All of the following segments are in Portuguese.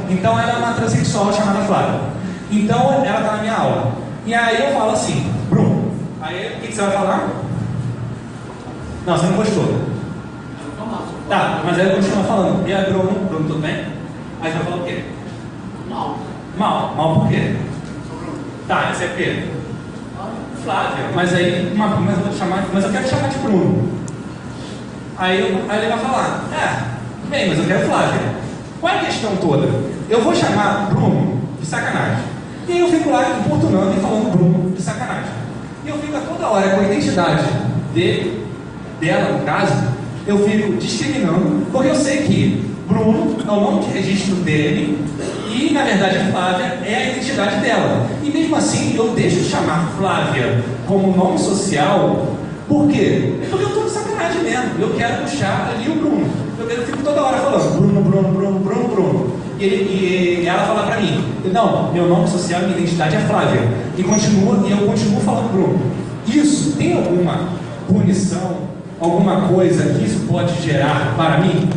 Então ela é uma transexual chamada Flávia. Então ela está na minha aula. E aí eu falo assim, Bruno, aí o que você vai falar? Não, você não gostou. Tá, mas aí eu continuo falando. E aí, Bruno, tudo bem? Aí você vai falar o quê? Mal por quê? Tá, esse é o quê? Flávia. Mas aí, mas eu vou te chamar, mas eu quero te chamar de Bruno. Aí ele vai falar, bem, mas eu quero Flávia. Qual é a questão toda? Eu vou chamar Bruno de sacanagem. E aí eu fico lá importunando e falando Bruno de sacanagem. E eu fico a toda hora com a identidade dela, no caso, eu fico discriminando, porque eu sei que Bruno é o nome de registro dele e, na verdade, a Flávia é a identidade dela. E mesmo assim, eu deixo de chamar Flávia como nome social. Por quê? Porque eu estou de sacanagem mesmo. Eu quero puxar ali o Bruno. Eu fico toda hora falando Bruno. E ela fala pra mim, não, meu nome social e minha identidade é Flávia. E eu continuo falando Bruno. Isso tem alguma punição, alguma coisa que isso pode gerar para mim?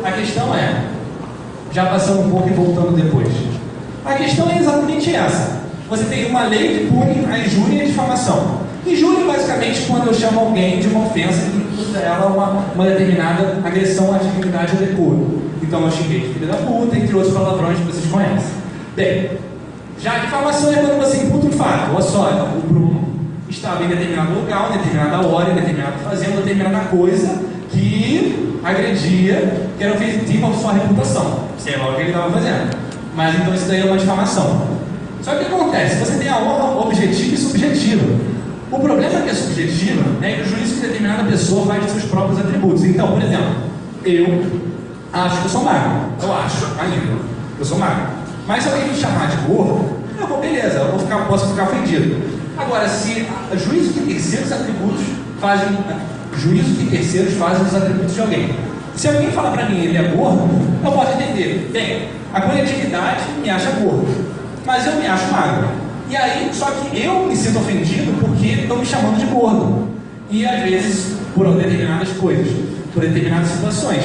A questão é, já passando um pouco e voltando depois, a questão é exatamente essa. Você tem uma lei que pune a injúria e a difamação. Injúria, basicamente, quando eu chamo alguém de uma ofensa que imputa ela uma determinada agressão à dignidade ou decoro. Então eu xinguei de filha da puta, entre outros palavrões que vocês conhecem. Bem, já a difamação é quando você imputa um fato. Olha só, o Bruno estava em determinado lugar, em determinada hora, em determinada fazenda, determinada coisa que agredia, que era ofensiva à sua reputação. Sei lá o que ele estava fazendo. Mas então isso daí é uma difamação. Só que o que acontece? Você tem a honra objetiva e subjetiva. O problema que é subjetiva é que o juízo que determinada pessoa faz de seus próprios atributos. Então, por exemplo, eu acho que eu sou magro. Eu acho, ainda. Eu sou magro. Mas se alguém me chamar de gordo, eu vou, beleza, posso ficar ofendido. Agora, se juízo que terceiros fazem os atributos de alguém. Se alguém falar pra mim ele é gordo, eu posso entender. Bem, a coletividade me acha gordo, mas eu me acho magro. E aí, só que eu me sinto ofendido porque estão me chamando de gordo. E às vezes, por determinadas coisas, por determinadas situações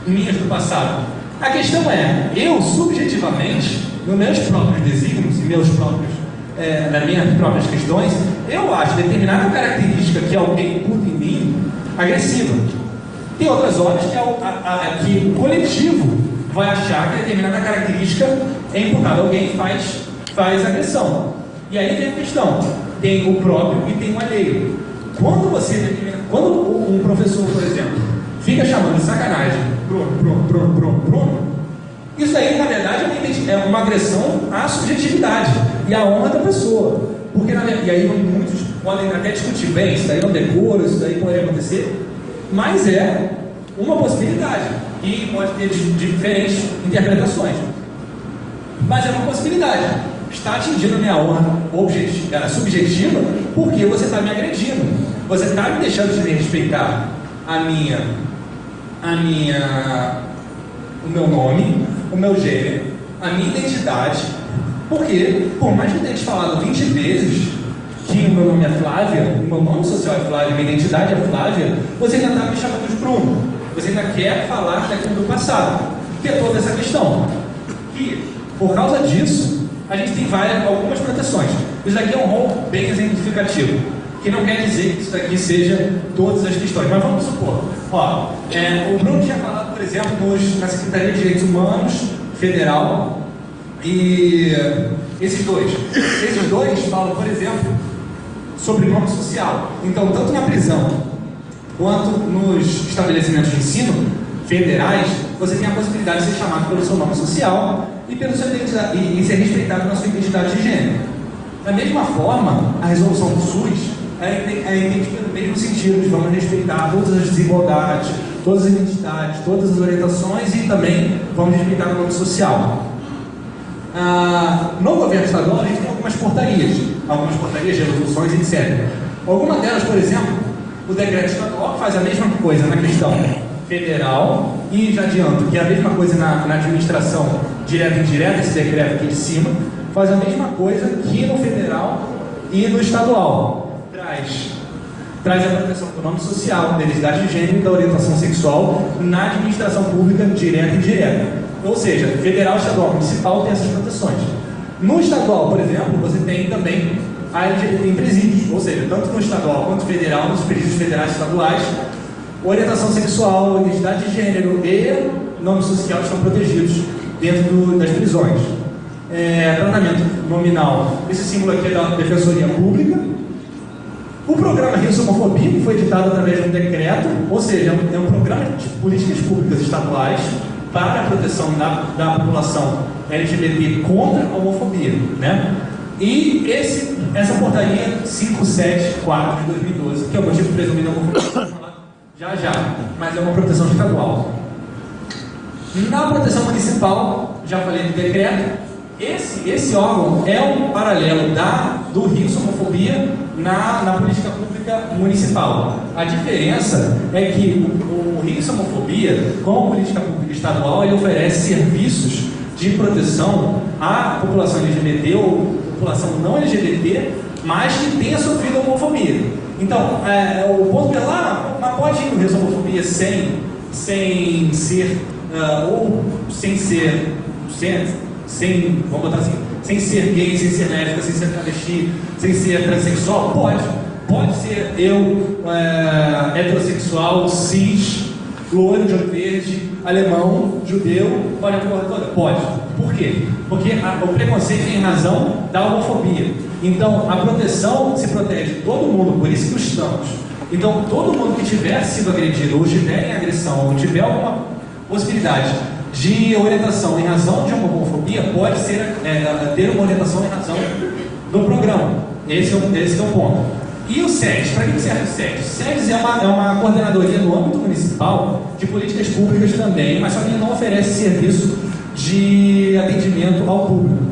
minhas do passado. A questão é, eu subjetivamente, nos meus próprios desígnios e nas minhas próprias questões, eu acho determinada característica que alguém imputa em mim agressiva. Tem outras horas que o coletivo vai achar que determinada característica é imputada a alguém e faz agressão. E aí tem a questão, tem o próprio e tem o alheio. Quando um professor, por exemplo, fica chamando de sacanagem Bruno, isso aí na verdade é uma agressão à subjetividade e à honra da pessoa. Porque e aí muitos podem até discutir, bem, isso daí é um decoro, isso daí pode acontecer, mas é uma possibilidade e pode ter diferentes interpretações. Mas é uma possibilidade. Está atingindo a minha honra subjetiva porque você está me agredindo. Você está me deixando de respeitar o meu nome, o meu gênero, a minha identidade. Porque, por mais que eu tenha te falado 20 vezes que o meu nome é Flávia, o meu nome social é Flávia, minha identidade é Flávia, você ainda está me chamando de Bruno. Você ainda quer falar daquilo do passado. Que é toda essa questão. E, por causa disso, a gente tem algumas proteções. Isso daqui é um rol bem exemplificativo, que não quer dizer que isso daqui seja todas as questões, mas vamos supor. O Bruno tinha falado, por exemplo, na Secretaria de Direitos Humanos Federal, e esses dois falam, por exemplo, sobre nome social. Então, tanto na prisão quanto nos estabelecimentos de ensino federais, você tem a possibilidade de ser chamado pelo seu nome social e ser respeitado na sua identidade de gênero. Da mesma forma, a resolução do SUS entende pelo mesmo sentido de vamos respeitar todas as desigualdades, todas as identidades, todas as orientações e também vamos respeitar o nome social. No governo estadual, a gente tem algumas portarias de resoluções, etc. Alguma delas, por exemplo, o decreto estadual faz a mesma coisa na questão federal e já adianto que é a mesma coisa na administração direta e indireta, esse decreto aqui de cima, faz a mesma coisa que no federal e no estadual. Traz a proteção do nome social, da identidade de gênero e da orientação sexual na administração pública direta e indireta. Ou seja, federal, estadual, municipal tem essas proteções. No estadual, por exemplo, você tem também a LGBT em presídios, ou seja, tanto no estadual quanto no federal, nos presídios federais e estaduais, orientação sexual, identidade de gênero e nome social estão protegidos dentro das prisões. Tratamento nominal, esse símbolo aqui é da Defensoria Pública. O programa Rio Homofobia foi editado através de um decreto, ou seja, é um programa de políticas públicas estaduais para a proteção da população LGBT contra a homofobia, né? E essa portaria 574 de 2012, que é o motivo presumido da homofobia, já, mas é uma proteção estadual. Na proteção municipal, já falei do decreto, esse órgão é um paralelo do risco homofobia na política pública municipal. A diferença é que o risco homofobia, como política pública estadual, ele oferece serviços de proteção à população LGBT ou população não LGBT, mas que tenha sofrido homofobia. Então, o ponto é lá, mas pode ir no risco homofobia sem ser vamos botar assim, sem ser gay, sem ser lésbica, sem ser travesti, sem ser transexual? Pode ser eu, heterossexual, cis, loiro de olho verde, alemão, judeu, pode a porra toda? Pode. Por quê? Porque o preconceito é em razão da homofobia. Então, a proteção se protege todo mundo, por isso que os estamos. Então, todo mundo que tiver sido agredido, ou tiver em agressão, ou tiver alguma possibilidade de orientação em razão de homofobia, pode ter uma orientação em razão do programa. Esse é o ponto. E o SEDES, para que serve o SEDES? O SEDES é uma coordenadoria no âmbito municipal de políticas públicas também, mas só que não oferece serviço de atendimento ao público.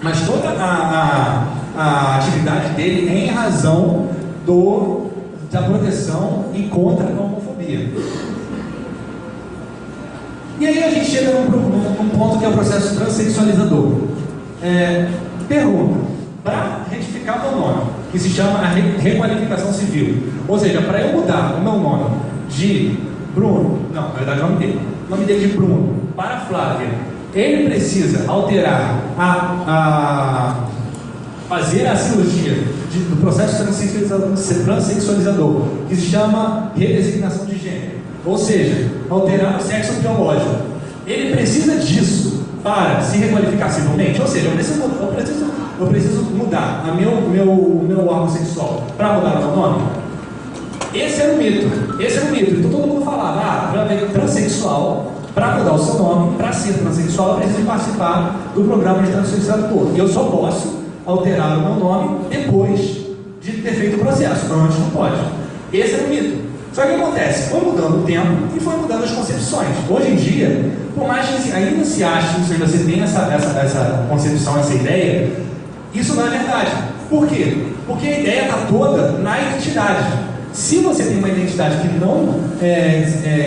Mas toda a atividade dele é em razão da proteção e contra a homofobia. E aí a gente chega num ponto que é o processo transexualizador. Pergunta: para retificar o meu nome, que se chama a requalificação civil, ou seja, para eu mudar o meu nome de Bruno, não, na verdade o nome dele de Bruno para Flávia, ele precisa alterar fazer a cirurgia do processo transexualizador, que se chama redesignação de gênero, ou seja, alterar o sexo biológico. Ele precisa disso para se requalificar civilmente, ou seja, eu preciso mudar meu órgão sexual para mudar o meu nome. Esse era o mito. Então todo mundo falava, para ver transexual, para mudar o seu nome, para ser transexual, eu preciso participar do programa de transexualizador. E eu só posso alterar o meu nome depois de ter feito o processo, antes não pode. Esse é o mito. Só que o que acontece? Foi mudando o tempo e foi mudando as concepções. Hoje em dia, por mais que ainda se ache, ainda se tenha essa concepção, essa ideia, isso não é verdade. Por quê? Porque a ideia está toda na identidade. Se você tem uma identidade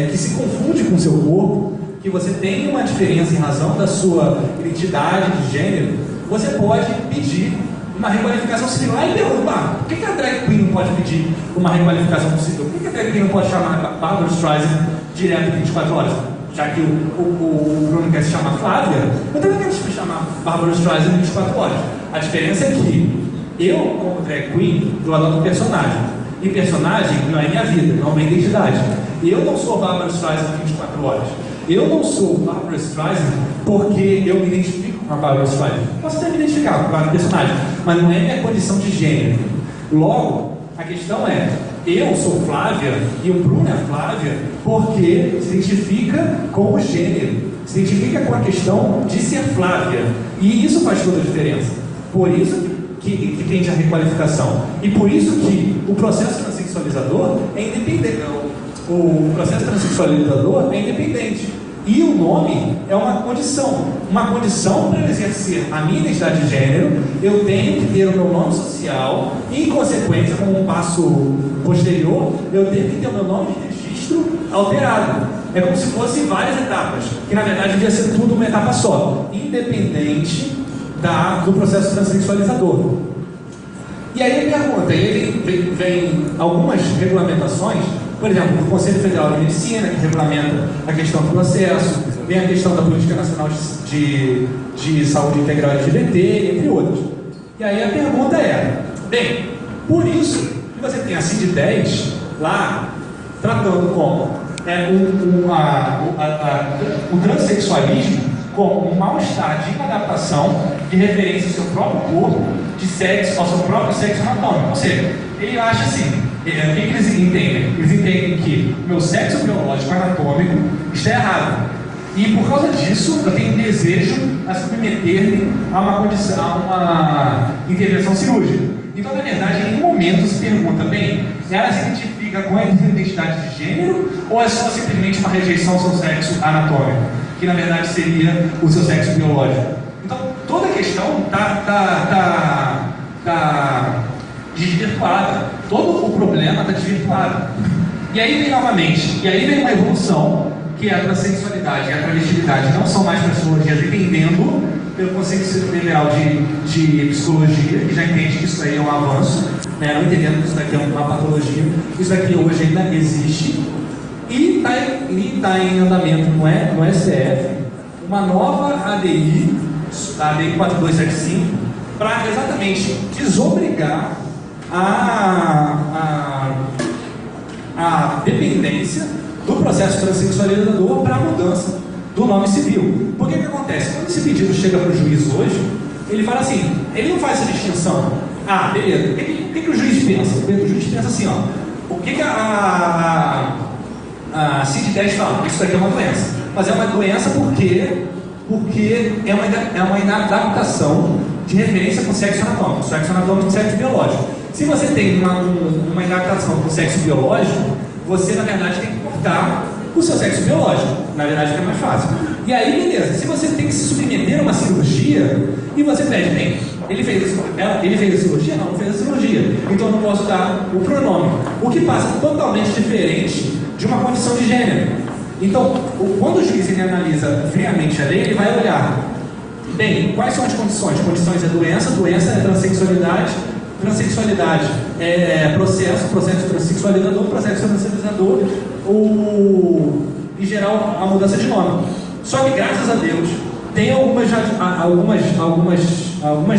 que se confunde com o seu corpo, que você tem uma diferença em razão da sua identidade de gênero, você pode pedir uma requalificação civil. Aí pergunta, por que a drag queen não pode pedir uma requalificação civil? Por que a drag queen não pode chamar Barbra Streisand direto em 24 horas? Já que o Bruno quer se chamar Flávia, eu também quero se chamar Barbra Streisand em 24 horas. A diferença é que eu, como drag queen, eu adoto um personagem. E personagem não é minha vida, não é minha identidade. Eu não sou Barbra Streisand em 24 horas. Eu não sou Barbra Streisand porque eu me identifico com a Barbra Streisand. Posso até me identificar com o personagem, mas não é minha condição de gênero. Logo, a questão é, eu sou Flávia e o Bruno é Flávia porque se identifica com o gênero, se identifica com a questão de ser Flávia. E isso faz toda a diferença. Por isso que tende a requalificação. E por isso que o processo transexualizador é independente. O processo transexualizador é independente. E o nome é uma condição. Uma condição para eu exercer a minha identidade de gênero, eu tenho que ter o meu nome social e, em consequência, como um passo posterior, eu tenho que ter o meu nome de registro alterado. É como se fossem várias etapas, que na verdade devia ser tudo uma etapa só, independente do processo transexualizador. E aí a pergunta, vem algumas regulamentações, por exemplo, o Conselho Federal de Medicina, que regulamenta a questão do processo, vem a questão da Política Nacional de Saúde Integral LGBT, entre outros. E aí a pergunta é, bem, por isso que você tem a CID-10 lá, tratando como o transexualismo como um mal-estar de inadaptação de referência ao seu próprio corpo, de sexo, ao seu próprio sexo anatômico. Ou seja, ele acha assim, o que eles entendem? Eles entendem que o meu sexo biológico anatômico está errado. E por causa disso, eu tenho desejo a submeter-me a uma condição, a uma intervenção cirúrgica. Então, na verdade, em nenhum momento se pergunta, bem, ela se identifica com a identidade de gênero ou é só simplesmente uma rejeição ao seu sexo anatômico, que na verdade seria o seu sexo biológico. Então, toda a questão está desvirtuada. Todo o problema está desvirtuado. E aí vem novamente, uma evolução, que é a transexualidade e a travestilidade não são mais psicologias entendendo pelo Conselho Federal de Psicologia, que já entende que isso aí é um avanço, né? Não entendendo que isso daqui é uma patologia, isso daqui hoje ainda existe, e está em andamento no STF uma nova ADI, a ADI 4275, para exatamente desobrigar a dependência do processo transexualizador para a mudança do nome civil. Por que acontece? Quando esse pedido chega para o juiz hoje, ele fala assim, ele não faz essa distinção. Ah, beleza, o que o juiz pensa? O juiz pensa assim, ó, o que a CID-10 fala? Isso daqui é uma doença. Mas é uma doença porque é uma inadaptação de referência com o sexo anatômico. Sexo anatômico e sexo biológico. Se você tem uma inadaptação com o sexo biológico, você, na verdade, tem que cortar o seu sexo biológico. Na verdade, é mais fácil. E aí, beleza, se você tem que se submeter a uma cirurgia, e você pede, bem, ele fez a cirurgia? Não fez a cirurgia. Então eu não posso dar o pronome. O que passa totalmente diferente de uma condição de gênero. Então, quando o juiz ele analisa friamente a lei, ele vai olhar, bem, quais são as condições? Condições é doença é transexualidade, transexualidade é processo transexualizador, processo transexualizador, em geral, a mudança de nome. Só que, graças a Deus, tem algumas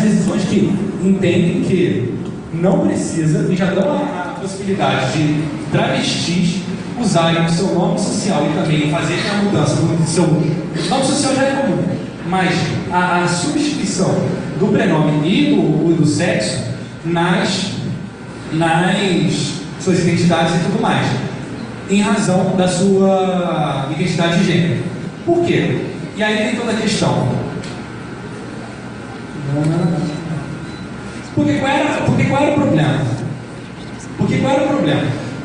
decisões que entendem que não precisa e já dão a possibilidade de travestis usarem o seu nome social e também fazerem a mudança do seu nome social já é comum, mas a substituição do prenome e do sexo nas suas identidades e tudo mais, em razão da sua identidade de gênero. Por quê? E aí tem toda a questão. Porque qual era o problema?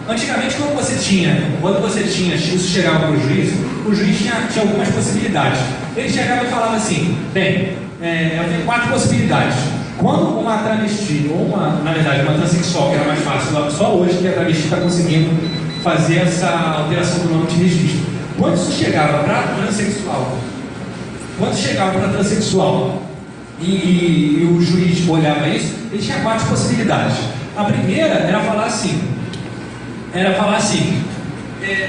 Antigamente, quando você tinha isso chegava para o juiz tinha algumas possibilidades. Ele chegava e falava assim, bem, eu tenho 4 possibilidades. Quando uma travesti, ou uma transexual, que era mais fácil, só hoje que a travesti está conseguindo fazer essa alteração do nome de registro. Quando isso chegava para transexual, e o juiz olhava isso, ele tinha 4 possibilidades. A primeira era falar assim,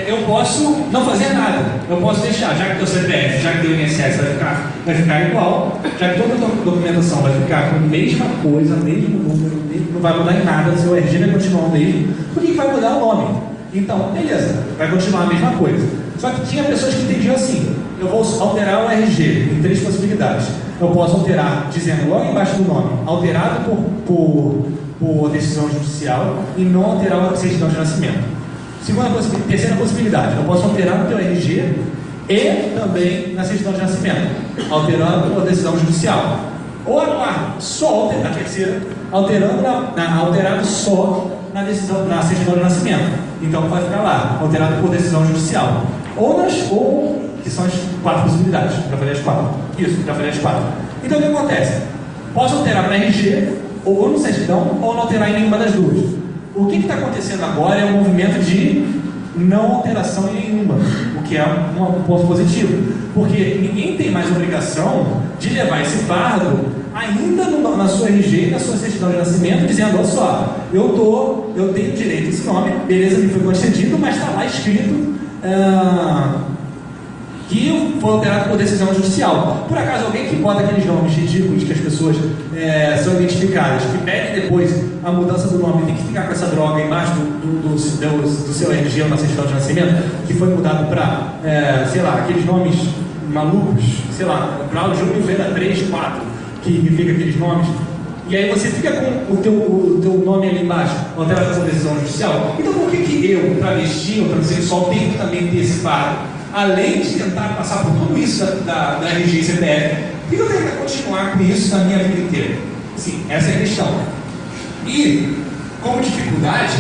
eu posso não fazer nada, eu posso deixar, já que teu CPF, já que teu INSS vai ficar igual, já que toda a documentação vai ficar com a mesma coisa, mesmo número, não vai mudar em nada, seu RG vai continuar o mesmo, por que vai mudar o nome? Então, beleza, vai continuar a mesma coisa. Só que tinha pessoas que entendiam assim, eu vou alterar o RG em 3 possibilidades. Eu posso alterar dizendo logo embaixo do nome, alterado por decisão judicial e não alterar a certidão de nascimento. Terceira possibilidade, eu posso alterar no teu RG e também na certidão de nascimento, alterando por decisão judicial. Ou a quarta, só a terceira, alterado só na certidão de nascimento. Então pode ficar lá, alterado por decisão judicial. Ou que são as 4 possibilidades. Já falei as 4. Isso, já falei as 4. Então o que acontece? Posso alterar para RG, ou no certidão, ou não alterar em nenhuma das duas. O que está acontecendo agora é um movimento de não alteração em nenhuma, o que é um ponto positivo, porque ninguém tem mais obrigação de levar esse fardo ainda na sua RG e na sua certidão de nascimento, dizendo, olha só, eu tenho direito a esse nome, beleza, me foi concedido, mas está lá escrito que foi alterado por decisão judicial. Por acaso, alguém que bota aqueles nomes ridículos que as pessoas são identificadas, que pedem depois a mudança do nome, tem que ficar com essa droga embaixo do seu RG ou na certidão de nascimento, que foi mudado para, sei lá, aqueles nomes malucos, sei lá, Cláudio Júnior Vera 3, 4, que fica aqueles nomes. E aí você fica com o teu nome ali embaixo, alterado por decisão judicial. Então por que eu, travesti ou transexual, tenho que também ter esse quadro? Além de tentar passar por tudo isso da RG e CPF, por que eu tenho que continuar com isso na minha vida inteira? Sim, essa é a questão. E, como dificuldade,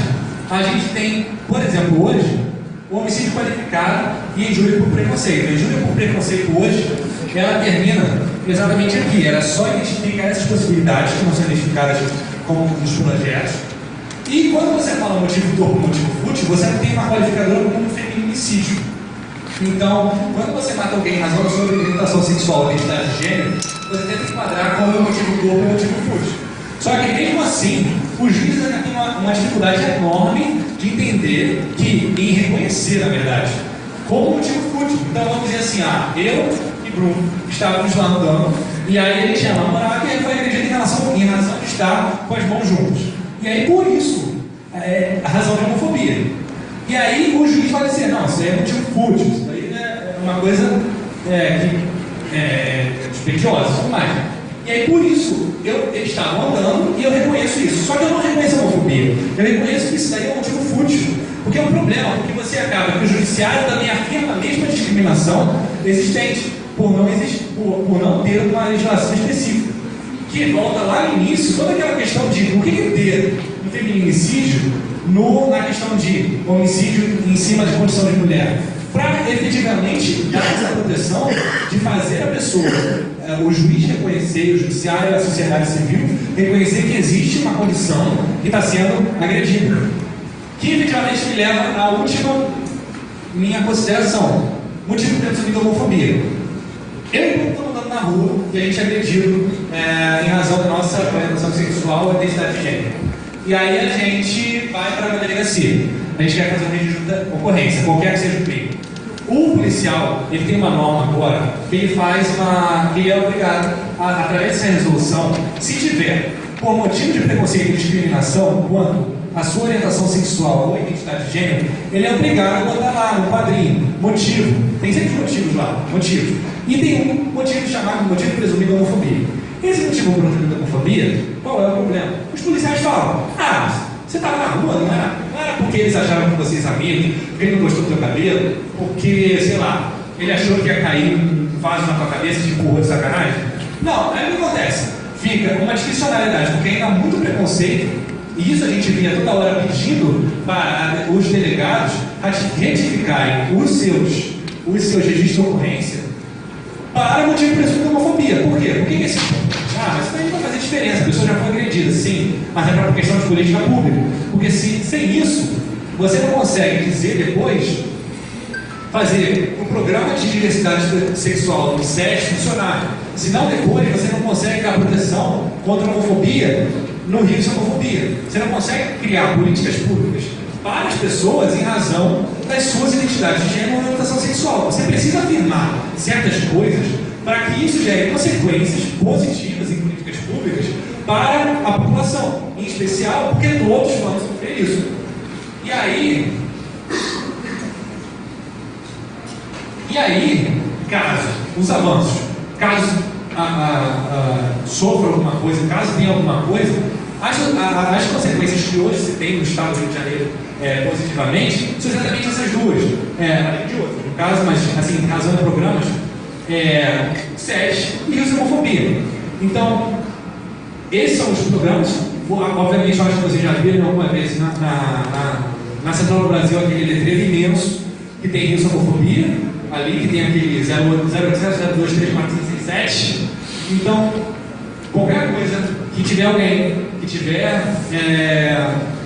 a gente tem, por exemplo, hoje, o homicídio qualificado e injúria por preconceito. A injúria por preconceito hoje, ela termina exatamente aqui. Ela só identifica essas possibilidades que não são identificadas como nos projetos. E quando você fala motivo torpe, motivo fútil, você não tem uma qualificadora como feminicídio. Então, quando você mata alguém em razão da sua orientação sexual ou identidade de gênero, você tenta enquadrar como o motivo torpe ou o motivo fútil. Só que mesmo assim, o juiz ainda tem uma dificuldade enorme de entender que, em reconhecer, na verdade, como motivo fútil. Então vamos dizer assim, eu e Bruno estávamos lá andando, e aí ele tinha namorado e aí foi agredido em razão de estar com as mãos juntos. E aí por isso, a razão de homofobia. E aí o juiz vai dizer, não, isso aí é motivo fútil, isso aí é uma coisa que é dispendiosa, tudo mais. E aí por isso, eu estava andando e eu reconheço isso. Só que eu não reconheço a homofobia. Eu reconheço que isso daí é um motivo fútil. Porque é um problema, porque você acaba que o judiciário também afirma a mesma discriminação existente, por não ter uma legislação específica. Que volta lá no início, toda aquela questão de por que ter um feminicídio na questão de homicídio em cima de condição de mulher, para efetivamente dar essa proteção de fazer a pessoa, o juiz reconhecer, o judiciário, a sociedade civil, reconhecer que existe uma condição que está sendo agredida. Que efetivamente me leva à última minha consideração, motivo presumido de homofobia. Eu e o estou andando na rua e a gente é agredido em razão da nossa orientação sexual ou identidade de gênero. E aí a gente vai para a delegacia. A gente quer fazer uma registro de ocorrência, qualquer que seja o crime. O policial, ele tem uma norma agora, que ele ele é obrigado, através dessa resolução, se tiver, por motivo de preconceito e discriminação, quanto a sua orientação sexual ou identidade de gênero, ele é obrigado a botar lá no quadrinho, motivo. Tem sempre motivos lá, motivo. E tem um motivo chamado motivo presumido de homofobia. Esse motivo presumido de homofobia, qual é o problema? Os policiais falam, você estava na rua, não era porque eles acharam que vocês amigos, porque ele não gostou do teu cabelo, porque, sei lá, ele achou que ia cair um vaso na tua cabeça de empurrou de sacanagem. Não, aí o que acontece? Fica uma discricionalidade, porque ainda há muito preconceito, e isso a gente vinha toda hora pedindo para os delegados retificarem os seus registros de ocorrência para motivo presumido de homofobia. Por quê? Por que esse ponto? Mas isso aí não vai fazer diferença, a pessoa já foi agredida, sim, mas é para questão de política pública. Porque sem isso, você não consegue dizer depois, fazer o programa de diversidade sexual do SES funcionar. Senão depois você não consegue dar proteção contra a homofobia no risco de homofobia. Você não consegue criar políticas públicas para as pessoas em razão das suas identidades de gênero ou orientação sexual. Você precisa afirmar certas coisas para que isso gere consequências positivas em políticas públicas para a população, em especial porque todos vamos sofrer isso. E aí, caso os avanços, caso sofra alguma coisa, caso tenha alguma coisa, as consequências que hoje se tem no estado do Rio de Janeiro positivamente são exatamente essas duas, além de outras, no caso, mas assim, em razão de programas, SES e homofobia. Então, esses são os programas. Obviamente, eu acho que vocês já viram alguma vez na Central do Brasil aquele letreiro imenso que tem homofobia, ali que tem aquele 0800-023-467. Então, qualquer coisa que tiver alguém, que tiver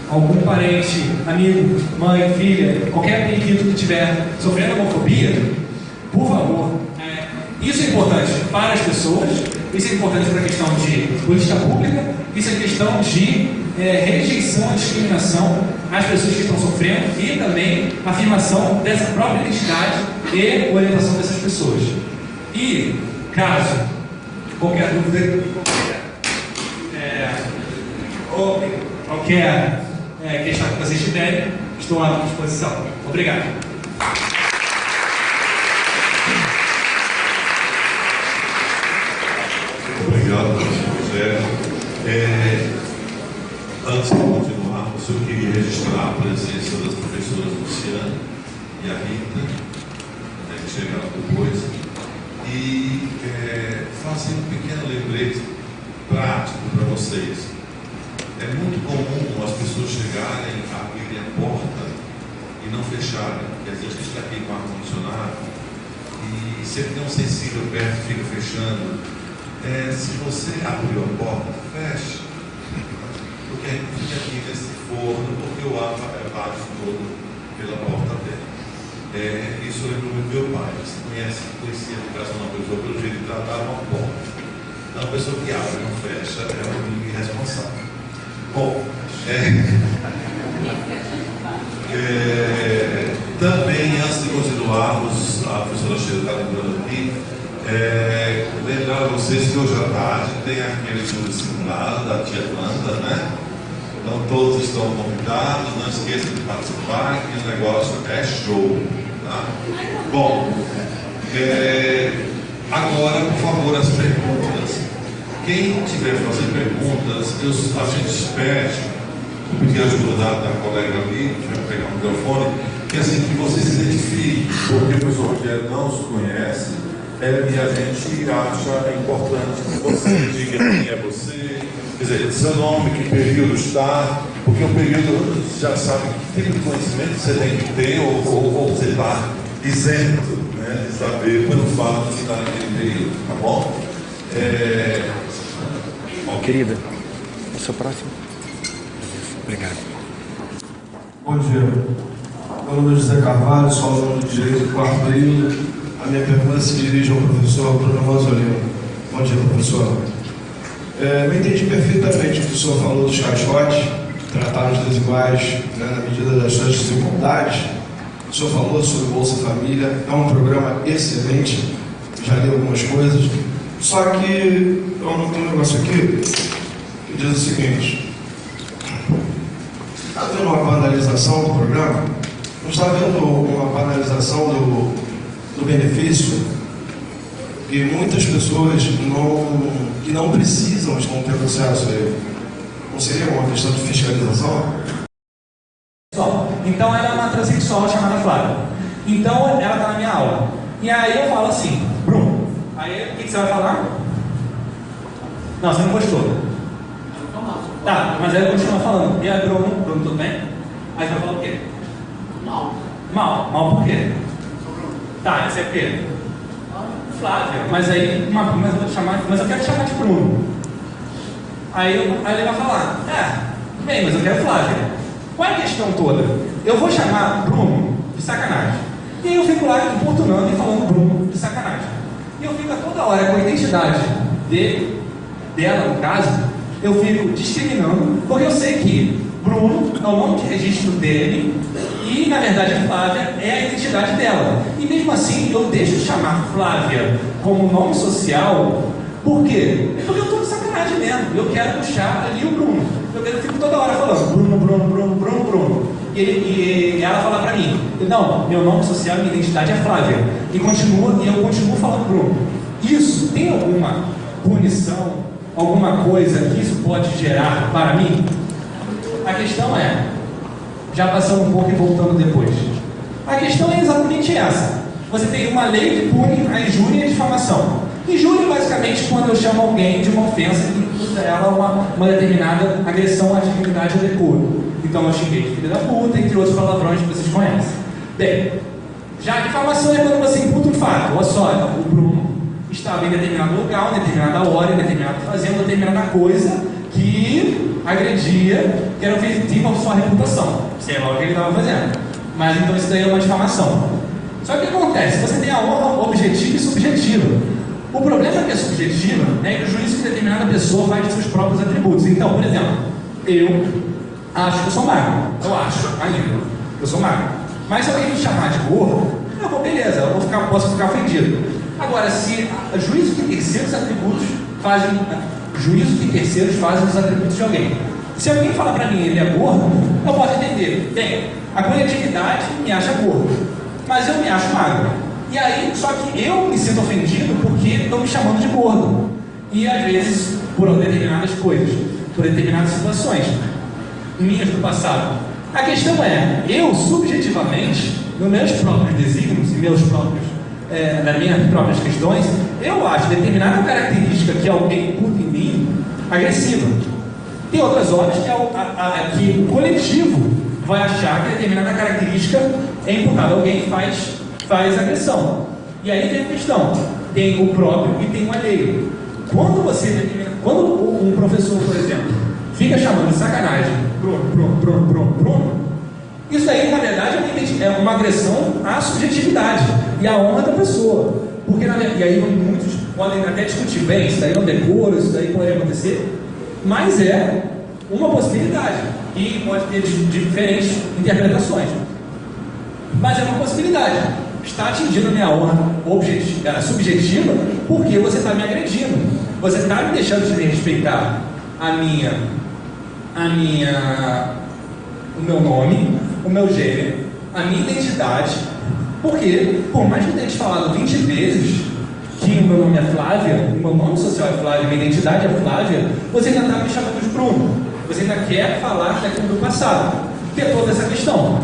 algum parente, amigo, mãe, filha, qualquer periquito que estiver sofrendo homofobia, por favor, isso é importante para as pessoas, isso é importante para a questão de política pública, isso é questão de rejeição à discriminação às pessoas que estão sofrendo e também afirmação dessa própria identidade e orientação dessas pessoas. E, caso qualquer dúvida, qualquer questão que vocês tiverem, estou à disposição. Obrigado. Obrigado, José. Antes de continuarmos, eu queria registrar a presença das professoras Luciana e a Rita, que chegaram depois, e fazer um pequeno lembrete prático para vocês. É muito comum as pessoas chegarem, abrirem a porta e não fecharem, porque às vezes a gente está aqui com ar-condicionado e sempre tem um sensível perto e fica fechando. Se você abriu a porta, feche. Porque a gente fica aqui nesse forno, porque o ar bate todo pela porta dela. Isso lembrou muito meu pai. Você conhecia a educação da pessoa pelo jeito de tratar uma porta. Então, a pessoa que abre e não fecha é um irresponsável. Bom, também, antes de continuarmos, a professora Sheila está lembrando aqui, lembrar a vocês que hoje à tarde tem aquele estudo simulado da tia Wanda, né? Então todos estão convidados, não esqueçam de participar, que o negócio é show, tá? Bom, agora, por favor, as perguntas. Quem tiver fazer perguntas, a gente pede, vou pedir a ajuda da colega ali, que vai pegar o microfone, que assim que você se identifique, porque o professor Rogério não os conhece, e a gente acha importante que você diga quem é você, quer dizer, seu nome, que período está, porque o período você já sabe que tipo de conhecimento você tem que ter, ou você está isento, né, de saber pelo fato de estar naquele período, tá bom? Querida, o seu próximo. Obrigado. Bom dia. Meu nome é José Carvalho, sou aluno de Direito do quarto período. A minha pergunta se dirige ao professor Bruno Rosolino. Bom dia, professor. Eu entendi perfeitamente o que o senhor falou dos caixotes, tratar os desiguais, né, na medida das suas desigualdades. O senhor falou sobre Bolsa Família, é um programa excelente, já li algumas coisas. Só que eu anotei um negócio aqui que diz o seguinte: está havendo uma banalização do programa, não está havendo uma banalização do benefício, e muitas pessoas que não precisam estão tendo acesso a ele. Não seria uma questão de fiscalização? Então ela é uma transexual chamada Flávia. Então ela está na minha aula. E aí eu falo assim, Bruno, aí o que você vai falar? Não, você não gostou. Tá, mas aí eu continuo falando. E aí, Bruno, tudo bem? Aí você vai falar o quê? Mal. Mal por quê? Tá, esse é o quê? Flávia. Mas aí, mas eu quero te chamar de Bruno. Aí ele vai falar, bem, mas eu quero Flávia. Qual é a questão toda? Eu vou chamar Bruno de sacanagem. E aí eu fico lá importunando e falando Bruno de sacanagem. E eu fico a toda hora com a identidade dela, no caso, eu fico discriminando, porque eu sei que Bruno é o nome de registro dele e, na verdade, a Flávia é a identidade dela. E mesmo assim, eu deixo de chamar Flávia como nome social. Por quê? Porque eu estou de sacanagem mesmo. Eu quero puxar ali o Bruno. Eu fico toda hora falando Bruno. E ela fala pra mim, não, meu nome social e minha identidade é Flávia. E eu continuo falando Bruno. Isso tem alguma punição, alguma coisa que isso pode gerar para mim? A questão é, já passando um pouco e voltando depois, a questão é exatamente essa. Você tem uma lei que pune a injúria e a difamação. Injúria, basicamente, quando eu chamo alguém de uma ofensa que considera uma determinada agressão à dignidade ou decoro. Então eu xinguei de filha da puta, entre outros palavrões que vocês conhecem. Bem, já a difamação é quando você imputa um fato. Olha só, o Bruno estava em determinado lugar, em determinada hora, em determinada fazendo determinada coisa que agredia, que era ofensiva à sua reputação. Sei lá o que ele estava fazendo. Mas então isso daí é uma difamação. Só que o que acontece? Você tem a honra objetiva e subjetiva. O problema é que é subjetiva, né, que o juízo de determinada pessoa faz de seus próprios atributos. Então, por exemplo, eu acho que eu sou magro. Eu acho ainda. Eu sou magro. Mas se alguém me chamar de gordo, eu vou, beleza, posso ficar ofendido. Agora, se juízo que terceiros atributos fazem os atributos de alguém. Se alguém falar para mim ele é gordo, eu posso entender. Bem, a coletividade me acha gordo, mas eu me acho magro. E aí, só que eu me sinto ofendido porque estão me chamando de gordo. E às vezes, por determinadas coisas, por determinadas situações minhas do passado. A questão é, eu subjetivamente, nos meus próprios desígnios e nas minhas próprias questões, eu acho determinada característica que alguém imputa em mim agressiva. Tem outras horas que o coletivo vai achar que determinada característica é imputada a alguém e faz agressão. E aí tem a questão, tem o próprio e tem o alheio. Quando um professor, por exemplo, fica chamando de sacanagem Bruno, isso aí na verdade é uma agressão à subjetividade e à honra da pessoa. Porque, e aí muitos podem até discutir, bem, isso daí é um decoro, isso daí pode acontecer, mas é uma possibilidade e pode ter diferentes interpretações. Mas é uma possibilidade. Está atingindo a minha honra subjetiva porque você está me agredindo. Você está me deixando de respeitar o meu nome, o meu gênero, a minha identidade. Porque, por mais que eu tenha te falado 20 vezes que o meu nome é Flávia, o meu nome social é Flávia, minha identidade é Flávia, você ainda está me chamando de Bruno. Você ainda quer falar daquilo do passado. Tem toda essa questão.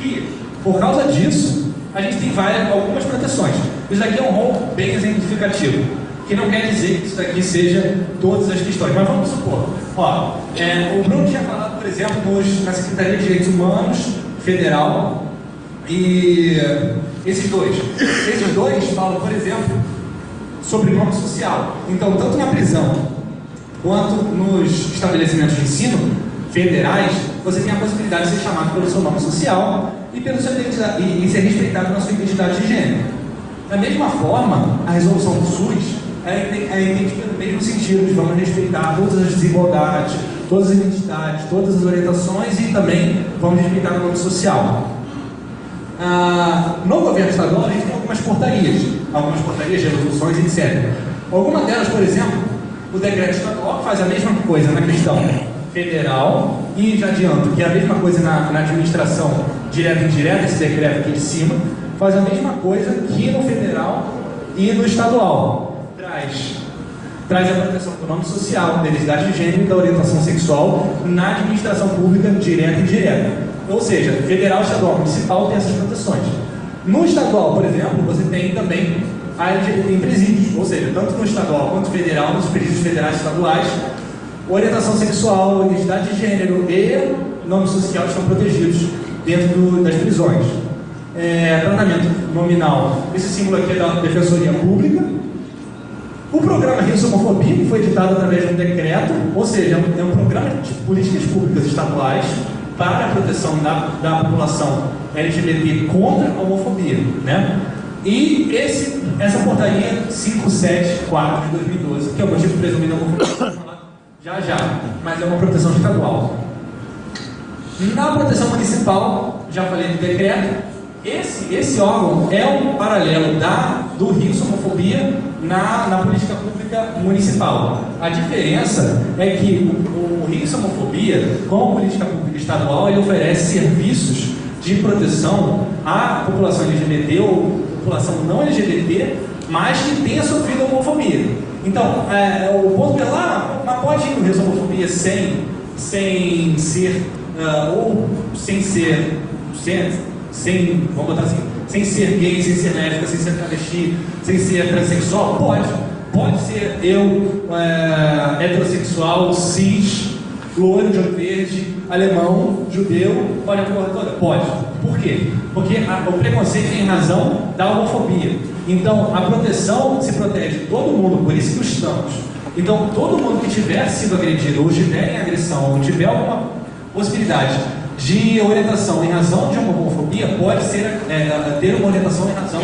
E, por causa disso, a gente tem algumas proteções. Isso daqui é um rol bem exemplificativo, que não quer dizer que isso daqui seja todas as questões. Mas vamos supor, o Bruno tinha falado, por exemplo, na Secretaria de Direitos Humanos Federal, e esses dois falam, por exemplo, sobre nome social. Então, tanto na prisão quanto nos estabelecimentos de ensino federais, você tem a possibilidade de ser chamado pelo seu nome social e ser respeitado na sua identidade de gênero. Da mesma forma, a resolução do SUS entende pelo mesmo sentido de vamos respeitar todas as desigualdades, todas as identidades, todas as orientações e também vamos respeitar o nome social. No governo estadual, a gente tem algumas portarias, resoluções, etc. Alguma delas, por exemplo, o decreto estadual faz a mesma coisa na questão federal, e já adianto que é a mesma coisa na administração direta e indireta, esse decreto aqui de cima, faz a mesma coisa que no federal e no estadual. Traz a proteção do nome social, da identidade de gênero e da orientação sexual na administração pública direta e indireta. Ou seja, federal, estadual, municipal tem essas proteções. No estadual, por exemplo, você tem também tem presídios, ou seja, tanto no estadual quanto no federal, nos presídios federais e estaduais, orientação sexual, identidade de gênero e nome social estão protegidos dentro das prisões. Tratamento nominal, esse símbolo aqui é da Defensoria Pública. O programa Rio Homofobia, que foi editado através de um decreto, ou seja, é um programa de políticas públicas estaduais para a proteção da população LGBT contra a homofobia, né? E essa portaria 574 de 2012, que é o motivo presumido da homofobia, já, mas é uma proteção estadual. Na proteção municipal, já falei do decreto, esse órgão é um paralelo do risco à homofobia na política pública municipal. A diferença é que o risco à homofobia, como política pública estadual, ele oferece serviços de proteção à população LGBT ou população não LGBT, mas que tenha sofrido homofobia. Então, o ponto é lá, mas pode ir no risco à homofobia sem vamos botar assim, sem ser gay, sem ser lésbica, sem ser travesti, sem ser transexual? Pode ser heterossexual, cis, loiro de olho verde, alemão, judeu, pode a porra toda? Pode. Por quê? Porque o preconceito tem razão da homofobia. Então, a proteção se protege todo mundo, por isso que estamos. Então, todo mundo que tiver sido agredido, ou tiver em agressão, ou tiver alguma possibilidade de orientação em razão de homofobia, pode ter uma orientação em razão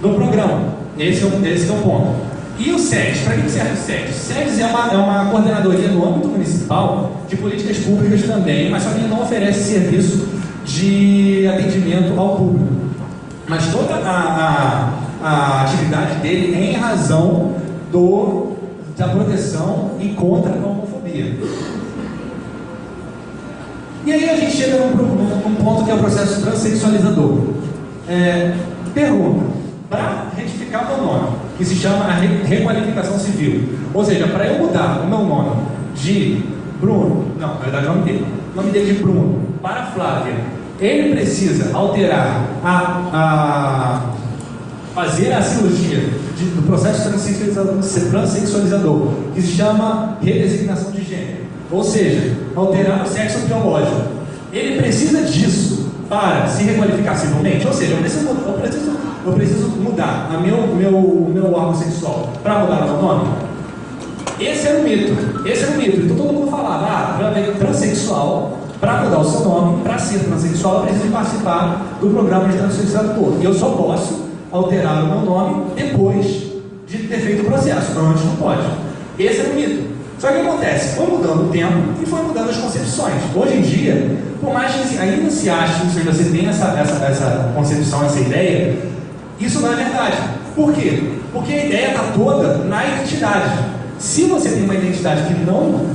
do programa. Esse é o ponto. E o SEDES, para que serve o SEDES? O SEDES é uma coordenadoria no âmbito municipal de políticas públicas também, mas só que ele não oferece serviço de atendimento ao público. Mas toda a atividade dele é em razão da proteção e contra a homofobia. E aí a gente chega num ponto que é o processo transexualizador. Pergunta: para retificar o meu nome, que se chama a requalificação civil, ou seja, para eu mudar o meu nome de Bruno, não, na verdade o nome dele de Bruno para Flávia, ele precisa alterar fazer a cirurgia do processo transexualizador, que se chama redesignação de gênero, ou seja, alterar o sexo biológico. Ele precisa disso para se requalificar civilmente, ou seja, eu preciso mudar meu órgão sexual para mudar o meu nome. Esse era o mito. Então todo mundo falava, transexual, para mudar o seu nome, para ser transexual, eu preciso participar do programa de transexualizador. E eu só posso alterar o meu nome depois de ter feito o processo, antes não pode. Esse era o mito. Só que o que acontece? Foi mudando o tempo e foi mudando as concepções. Hoje em dia, por mais que ainda se ache que você tem essa concepção, essa ideia, isso não é verdade. Por quê? Porque a ideia está toda na identidade. Se você tem uma identidade que não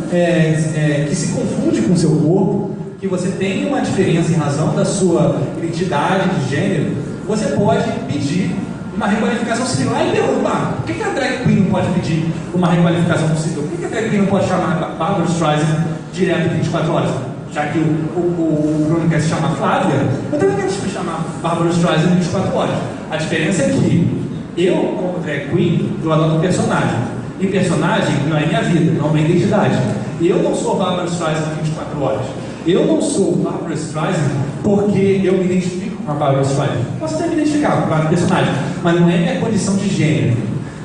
que se confunde com o seu corpo, que você tem uma diferença em razão da sua identidade de gênero, você pode pedir uma requalificação civil. Aí pergunta, por que a drag queen não pode pedir uma requalificação civil? Por que a drag queen não pode chamar a Barbra Streisand direto em 24 horas? Já que o Bruno quer se chamar Flávia, eu também quero se chamar Barbra Streisand em 24 horas. A diferença é que eu, como drag queen, eu adoto um personagem. E personagem não é minha vida, não é minha identidade. Eu não sou Barbra Streisand em 24 horas. Eu não sou Barbra Streisand porque eu me identifico com a Barbra Streisand. Posso até me identificar com o personagem, mas não é minha condição de gênero.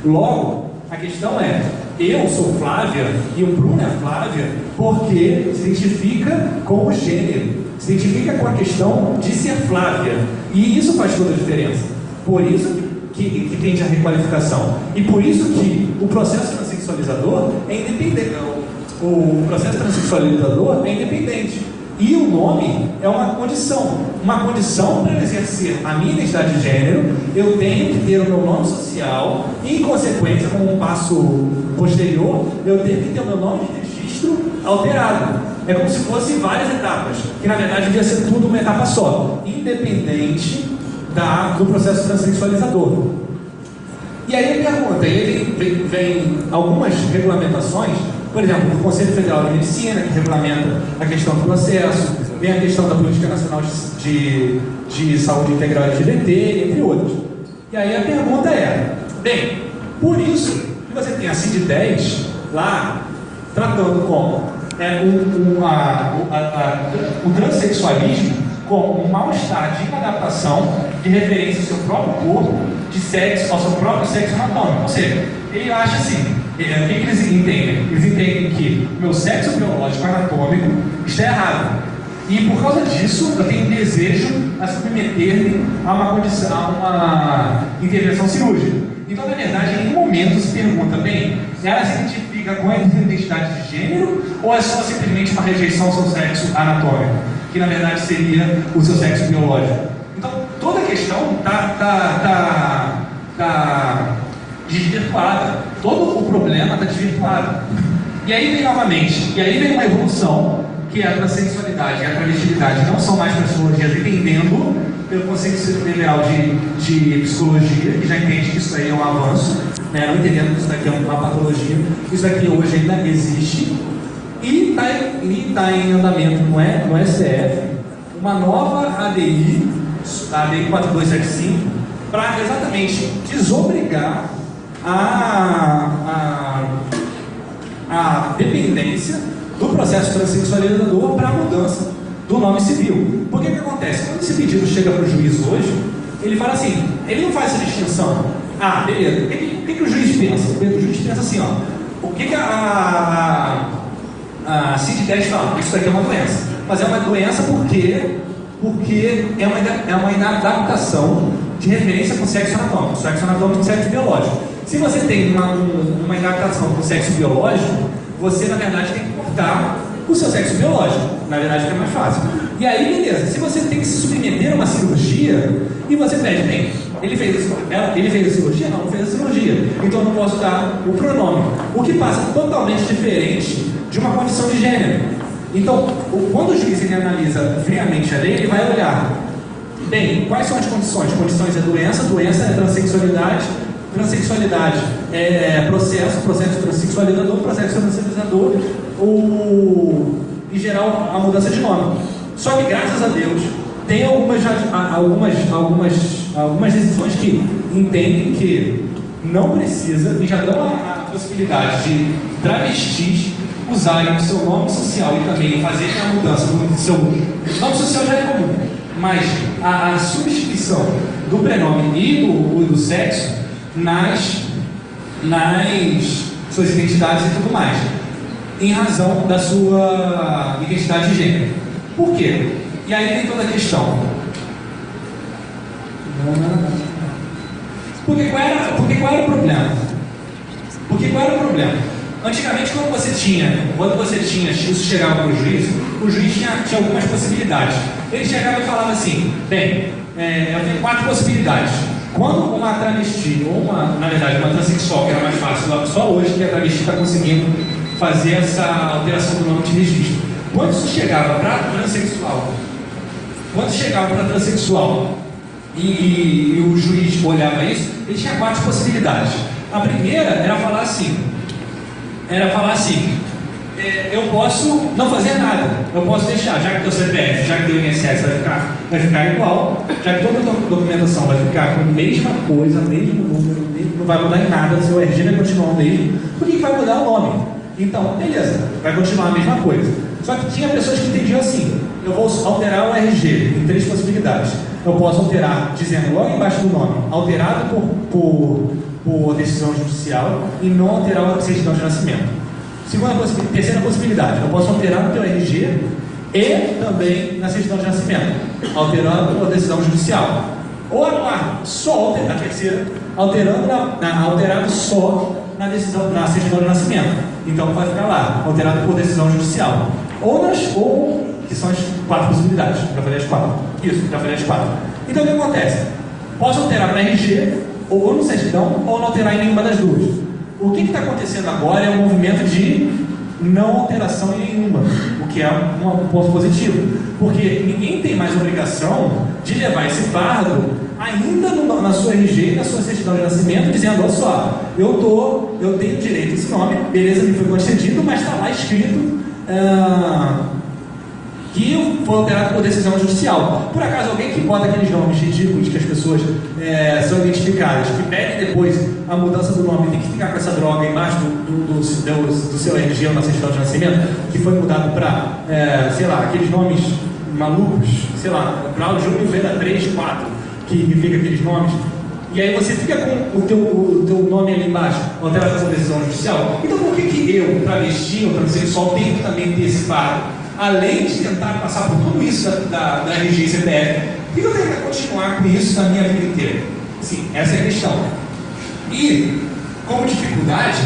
Logo, a questão é, eu sou Flávia e o Bruno é Flávia porque se identifica com o gênero, se identifica com a questão de ser Flávia. E isso faz toda a diferença. Por isso que tende a requalificação. E por isso que o processo transexualizador é independente. O processo transexualizador é independente. E o nome é uma condição. Uma condição para eu exercer a minha identidade de gênero, eu tenho que ter o meu nome social e, em consequência, como um passo posterior, eu tenho que ter o meu nome de registro alterado. É como se fossem várias etapas, que na verdade devia ser tudo uma etapa só, independente do processo transexualizador. E aí a pergunta, vem algumas regulamentações, por exemplo, o Conselho Federal de Medicina, que regulamenta a questão do processo, vem a questão da Política Nacional de Saúde Integral LGBT, entre outros. E aí a pergunta é, bem, por isso que você tem a CID-10 lá, tratando como o transexualismo como um mal-estar de inadaptação de referência ao seu próprio corpo, de sexo, ao seu próprio sexo anatômico. Ou seja, ele acha assim, o que eles entendem? Eles entendem que meu sexo biológico anatômico está errado. E por causa disso, eu tenho desejo a submeter-me a uma intervenção cirúrgica. Então, na verdade, em nenhum momento se pergunta, bem, ela se identifica com a identidade de gênero ou é só simplesmente uma rejeição ao seu sexo anatômico, que na verdade seria o seu sexo biológico. Então, toda a questão está desvirtuada. Todo o problema está desvirtuado. E aí vem novamente, uma evolução, que é a transexualidade e a travestilidade não são mais psicologias entendendo pelo Conselho Federal de Psicologia, que já entende que isso aí é um avanço, né? Não entendendo que isso daqui é uma patologia, isso daqui hoje ainda existe, e está em andamento no STF uma nova ADI, a ADI 4275, para exatamente desobrigar a dependência do processo transexualizador para a mudança do nome civil. Por que acontece? Quando esse pedido chega para o juiz hoje, ele fala assim, ele não faz essa distinção. Ah, beleza. O que o juiz pensa? O juiz pensa assim, ó, o que a CID-10 fala? Isso daqui é uma doença. Mas é uma doença porque é uma inadaptação de referência com o sexo anatômico e sexo biológico. se você tem uma inadaptação com o sexo biológico, você na verdade tem que cortar o seu sexo biológico. Na verdade fica mais fácil. E aí, beleza, se você tem que se submeter a uma cirurgia e você pede, bem, ele fez a cirurgia? Não fez a cirurgia. Então eu não posso dar o pronome. O que passa totalmente diferente de uma condição de gênero. Então, quando o juiz ele analisa friamente a lei, ele vai olhar, bem, quais são as condições? Condições é doença, doença é transexualidade, transexualidade é processo transexualizador, processo transexualizador, em geral, a mudança de nome. Só que, graças a Deus, tem algumas decisões que entendem que não precisa e já dão a possibilidade de travestis usarem o seu nome social e também fazerem a mudança do seu nome social já é comum, mas a substituição do prenome e do sexo nas suas identidades e tudo mais, em razão da sua identidade de gênero. Por quê? E aí tem toda a questão. Porque qual era o problema? Antigamente, quando você tinha isso chegava para o juiz tinha algumas possibilidades. Ele chegava e falava assim, bem, eu tenho 4 possibilidades. Quando uma travesti, ou na verdade uma transexual, que era mais fácil, só hoje que a travesti está conseguindo fazer essa alteração do nome de registro. Quando isso chegava para transexual, e o juiz olhava isso, ele tinha 4 possibilidades. A primeira era falar assim, eu posso não fazer nada, eu posso deixar, já que teu CPF, já que teu INSS vai ficar igual, já que toda a documentação vai ficar com a mesma coisa, mesmo número, não vai mudar em nada, seu RG vai continuar o mesmo, por que vai mudar o nome? Então, beleza, vai continuar a mesma coisa. Só que tinha pessoas que entendiam assim, eu vou alterar o RG em 3 possibilidades. Eu posso alterar dizendo logo embaixo do nome, alterado por decisão judicial e não alterar a certidão de nascimento. Terceira possibilidade, eu posso alterar no teu RG e também na certidão de nascimento, alterando por decisão judicial. Ou a quarta, a terceira, alterado só na certidão de nascimento. Então vai ficar lá, alterado por decisão judicial. Que são as 4 possibilidades. Já falei as 4. Isso, já falei as 4. Então o que acontece? Posso alterar no RG, ou no certidão, ou não alterar em nenhuma das duas. O que está acontecendo agora é um movimento de não alteração em nenhuma, o que é um ponto positivo, porque ninguém tem mais obrigação de levar esse fardo ainda na sua RG e na sua certidão de nascimento, dizendo, olha só, eu tenho direito a esse nome, beleza, me foi concedido, mas está lá escrito que foi alterado por decisão judicial. Por acaso, alguém que bota aqueles nomes ridículos que as pessoas são identificadas, que pedem depois a mudança do nome, tem que ficar com essa droga embaixo do seu RG ou na certidão de nascimento, que foi mudado para, aqueles nomes malucos, Cláudio Júnior Vera 3, 4, que fica aqueles nomes. E aí você fica com o teu nome ali embaixo, alterado por decisão judicial. Então por que eu, travesti ou transexual, tenho que também ter esse fardo? Além de tentar passar por tudo isso da RG e CPF, por que eu tenho que continuar com isso na minha vida inteira? Sim, essa é a questão. E, como dificuldade,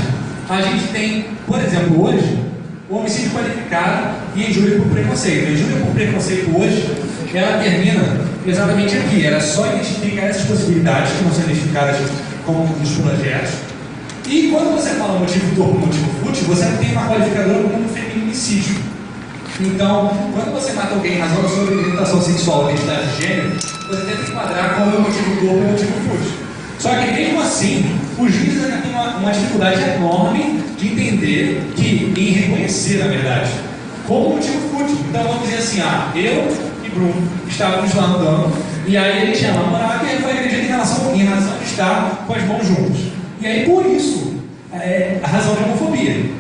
a gente tem, por exemplo, hoje, o homicídio qualificado e a injúria por preconceito. A injúria por preconceito hoje, ela termina exatamente aqui. Era só identificar essas possibilidades que não são identificadas como nos projetos. E quando você fala motivo torpe, motivo fútil, você tem uma qualificadora como feminicídio. Então, quando você mata alguém em razão da sua orientação sexual ou identidade de gênero, você tenta enquadrar como motivo torpe ou motivo fútil. Só que mesmo assim, os juízes ainda têm uma dificuldade enorme de entender e reconhecer, na verdade, como motivo fútil. Então vamos dizer assim, eu e Bruno estávamos lá andando, e aí ele tinha namorado e ele foi agredido em razão de estar com as mãos juntas. E aí por isso, a razão de homofobia.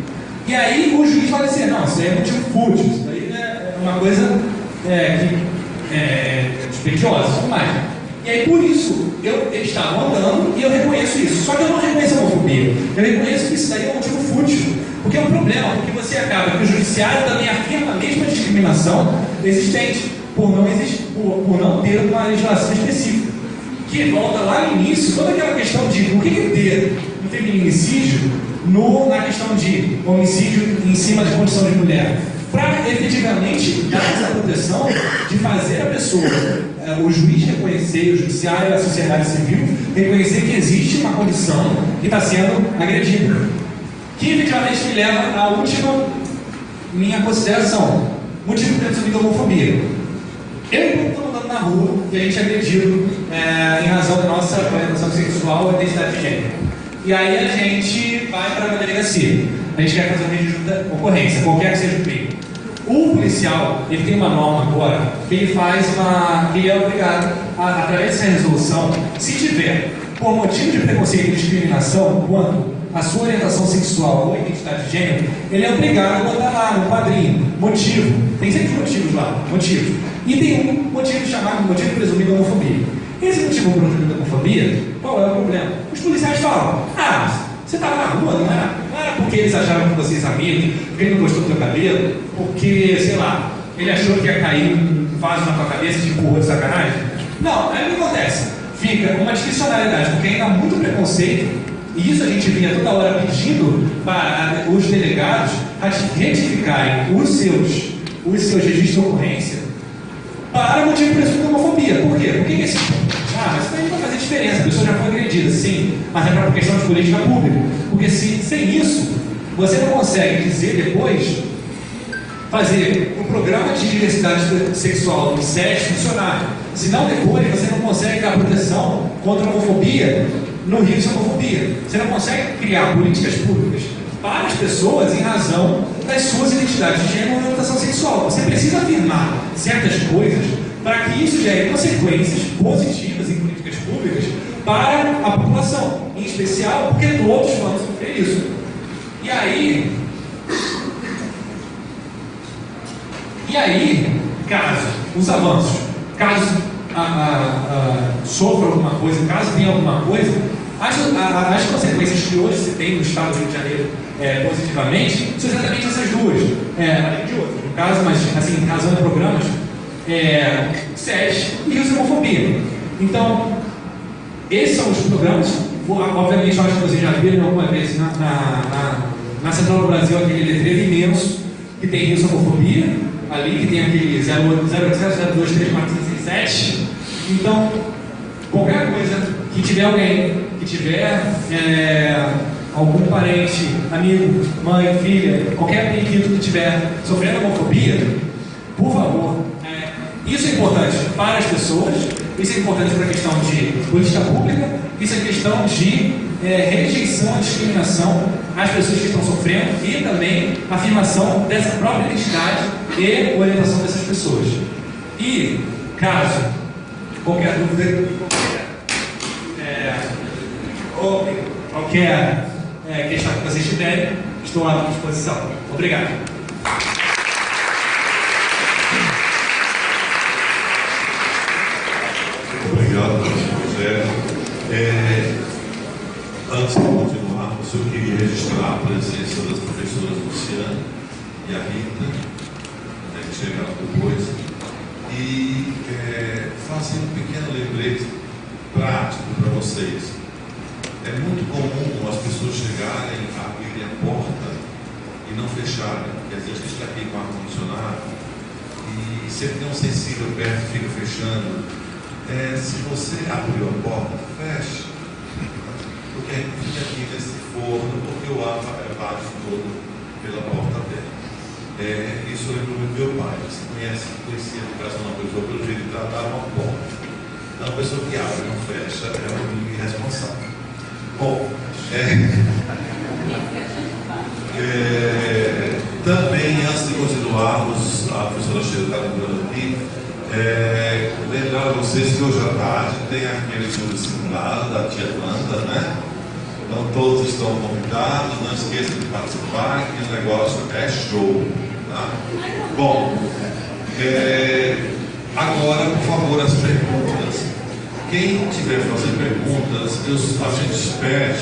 E aí o juiz vai dizer, não, isso aí é motivo fútil, isso aí é uma coisa dispendiosa e tudo mais. E aí por isso, eles estavam andando e eu reconheço isso. Só que eu não reconheço a homofobia. Eu reconheço que isso daí é um motivo fútil. Porque é um problema, porque você acaba que o judiciário também afirma a mesma discriminação existente, por não ter uma legislação específica. Que volta lá no início, toda aquela questão de o que é ter um feminicídio na questão de homicídio em cima de condição de mulher, para efetivamente dar essa proteção de fazer a pessoa, o juiz reconhecer, o judiciário e a sociedade civil reconhecer que existe uma condição que está sendo agredida. Que efetivamente me leva à última minha consideração: motivo presumido de homofobia. Eu estou andando na rua e a gente é agredido em razão da nossa orientação sexual e identidade de gênero. E aí a gente vai para a delegacia. A gente quer fazer uma medida de ocorrência, qualquer que seja o crime. O policial, ele tem uma norma agora, que ele ele é obrigado, através dessa resolução, se tiver, por motivo de preconceito e discriminação, quanto a sua orientação sexual ou identidade de gênero, ele é obrigado a botar lá no quadrinho, motivo. Tem sempre motivos lá, motivo. E tem um motivo chamado motivo presumido de homofobia. Esse motivo presumido de homofobia, qual é o problema? Os policiais falam: você estava na rua, não era porque eles acharam que vocês amigos, porque ele não gostou do teu cabelo, porque, sei lá, ele achou que ia cair um vaso na tua cabeça e te empurrou de sacanagem. Não, aí o que acontece? Fica uma discricionalidade, porque ainda há muito preconceito, e isso a gente vinha toda hora pedindo para os delegados retificarem os seus registros de ocorrência para motivo presumido de homofobia. Por quê? Por que esse mas isso aí não vai fazer diferença, a pessoa já foi agredida, sim, mas é para questão de política pública. Porque sem isso, você não consegue dizer depois, fazer um programa de diversidade sexual do SES funcionar. Senão depois você não consegue dar proteção contra a homofobia no risco de homofobia. Você não consegue criar políticas públicas para as pessoas em razão das suas identidades de gênero e orientação sexual. Você precisa afirmar certas coisas para que isso gere consequências positivas em políticas públicas para a população, em especial porque todos vamos sofrer isso. E aí, caso os avanços, caso sofra alguma coisa, caso tenha alguma coisa, as consequências que hoje se tem no estado do Rio de Janeiro positivamente são exatamente essas duas, além de outras, no caso, mas assim, em razão de programas, SES e homofobia. Então, esses são os programas. Obviamente, eu acho que vocês já viram alguma vez na Central do Brasil aquele letreiro imenso que tem risco de homofobia, ali que tem aquele 080234667. Então, qualquer coisa que tiver alguém, que tiver algum parente, amigo, mãe, filha, qualquer periquito que estiver sofrendo homofobia, por favor, isso é importante para as pessoas, isso é importante para a questão de política pública, isso é questão de rejeição à discriminação às pessoas que estão sofrendo e também afirmação dessa própria identidade e orientação dessas pessoas. E, caso qualquer dúvida, qualquer questão que vocês tiverem, estou à disposição. Obrigado. Obrigado, Rogério. Antes de continuarmos, eu queria registrar a presença das professoras Luciana e a Rita, que chegaram depois, e fazer um pequeno lembrete prático para vocês. É muito comum as pessoas chegarem, abrirem a porta e não fecharem, porque às vezes a gente está aqui com ar-condicionado e sempre tem um sensível perto e fica fechando. Se você abriu a porta, feche, porque a gente fica aqui nesse forno, porque o ar bate todo pela porta aberta. Isso eu lembro do meu pai. Você conhecia a educação da pessoa pelo jeito de tratar uma porta. Então a pessoa que abre e não fecha é um irresponsável. Bom, também, antes de continuarmos, a professora Sheila está lembrando aqui, lembrar a vocês que hoje à tarde tem aquele estudo simulado da tia Wanda, né? Então todos estão convidados, não esqueçam de participar, que o negócio é show. Tá? Bom, agora, por favor, as perguntas. Quem tiver fazer perguntas, a gente espera,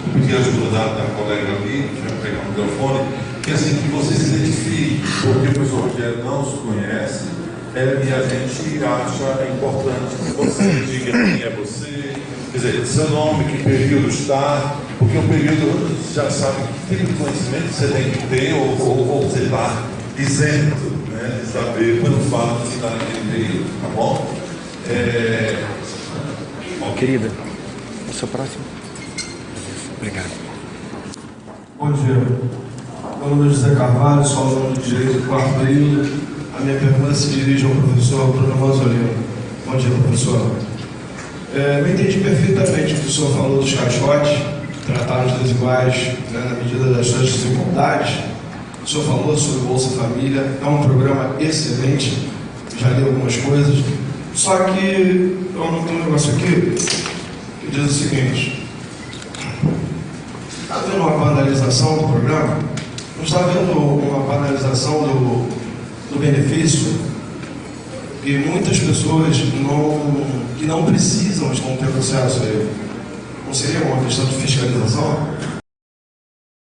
vou pedir ajuda da colega ali, que vai pegar o microfone, que assim que vocês se identifiquem, porque o professor Rogério não os conhece. E a gente acha importante que você diga quem é você, quer dizer, seu nome, que período está, Porque o período já sabe que tipo de conhecimento você tem que ter ou você está isento, né, de saber pelo fato de estar naquele período, tá bom? Querida, o seu próximo. Obrigado. Bom dia. Meu nome é José Carvalho, sou aluno de Direito do quarto período. A minha pergunta se dirige ao professor Bruno Manzolino. Bom dia, professor. Eu entendi perfeitamente o que o senhor falou dos caixotes, tratar os desiguais, né, na medida das suas desigualdades. O senhor falou sobre o Bolsa Família, é um programa excelente, já li algumas coisas. Só que eu não tenho um negócio aqui que diz o seguinte: está vendo uma banalização do programa? Não está vendo uma banalização do benefício? E muitas pessoas que não precisam estão tendo acesso a ele. Não seria uma questão de fiscalização?